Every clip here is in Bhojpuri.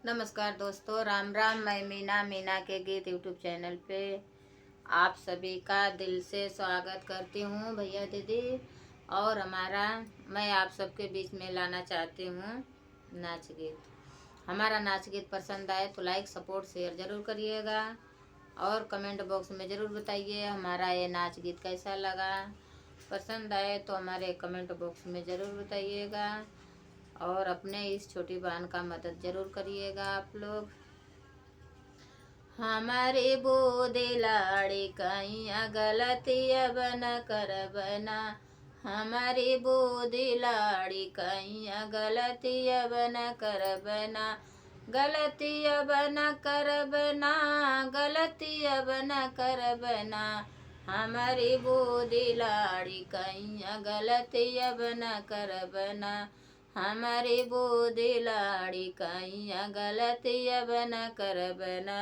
नमस्कार दोस्तों, राम राम। मैं मीना के गीत यूट्यूब चैनल पे आप सभी का दिल से स्वागत करती हूँ भैया दीदी। और मैं आप सबके बीच में लाना चाहती हूँ नाच गीत। हमारा नाच गीत पसंद आए तो लाइक सपोर्ट शेयर ज़रूर करिएगा और कमेंट बॉक्स में ज़रूर बताइए हमारा ये नाच गीत कैसा लगा। पसंद आए तो हमारे कमेंट बॉक्स में ज़रूर बताइएगा और अपने इस छोटी बहन का मदद ज़रूर करिएगा आप लोग। हमारे बोदे लाड़ी कैया गलतिया बना कर बना, हमारे बोदे लाड़ी कैया गलतिया बना कर बना, गलतिया बना कर बना, गलतिया बना कर बना, हमारी बोदी लाड़ी कैया गलतिया बना कर बना, हमारी बोदी लाड़ी कैया गलतिया बना कर बना।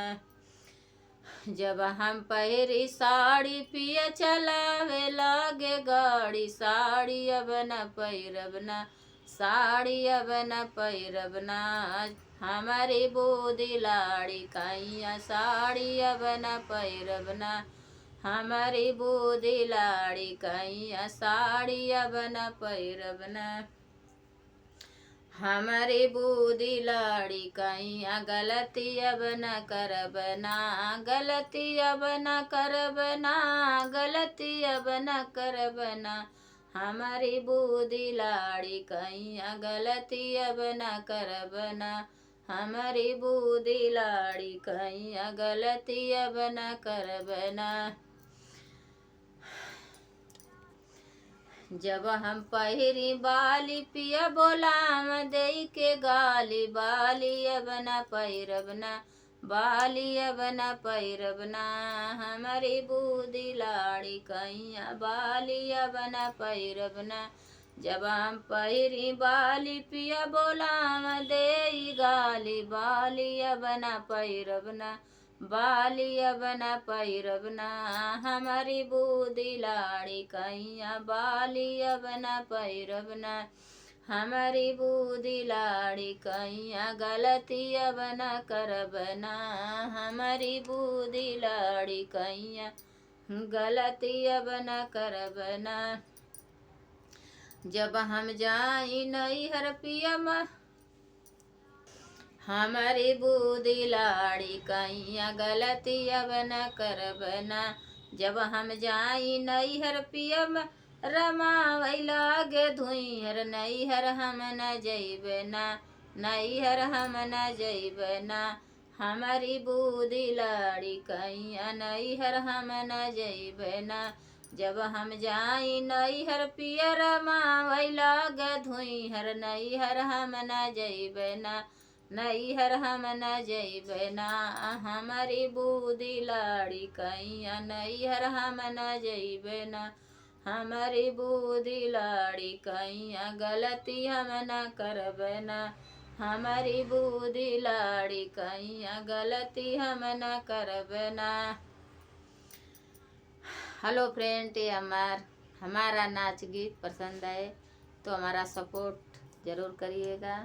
जब हम पहरी साड़ी पिया चलावे लागे गाड़ी, साड़ी अब न पैरबना, साड़ी अब न पैरबना, हमारी बोदी लाड़ी कैया साड़ी अब न पैरबना, हमारी बोदी लाड़ी कैया साड़ी अब न पैरबना, हमारी बूदी लाड़ी कैया गलती अब न करबना, गलती अब न करबना, गलती अब न करबना, हमारी बूदी लाड़ी कैया गलती अब न करबना, हमारी बूदी लाड़ी कैया गलती अब न करबना। जब हम पहिरी बाली पिया बोलाम दई के गाली, बाली अब न पैरबना, बाली अब न पैरबना, हमारी बूदी लाड़ी कैया बाली अब न पैरबना। जब हम पहिरी बाली पिया बोलाम दई गाली, बाली अब न पैरबना, बाली अब न पैरबना, हमारी बूदी लाड़ी कैया बाली अब न पैरबना, हमारी बूदी लाड़ी कैया गलती अब न करबना, हमारी बूदी लाड़ी कैया गलती अब न करबना। जब हम जाई नैहर पिया हमारी बूदी लाड़ी कैया गलती अब न करबना। जब हम जाई नैहर पियम रमावै लागे धुइहर, नैहर हम न जइबना, नैहर हम न जइबना, हमारी बूदी लाड़ी कैया नैहर हम न जइबना। जब हम जाई नैहर पिया रमावै लागे धुइहर, नैहर हम न जइबना, नैहर हम न जइबना, हमारी बूदी लाड़ी कैया नैहर हम न जइबना, हमारी बूदी लाड़ी कैया गलती हम न करबना, हमारी बूदी लाड़ी कैया गलती हम न करबना। हेलो फ्रेंड, ये हमारा नाच गीत पसंद आए तो हमारा सपोर्ट ज़रूर करिएगा।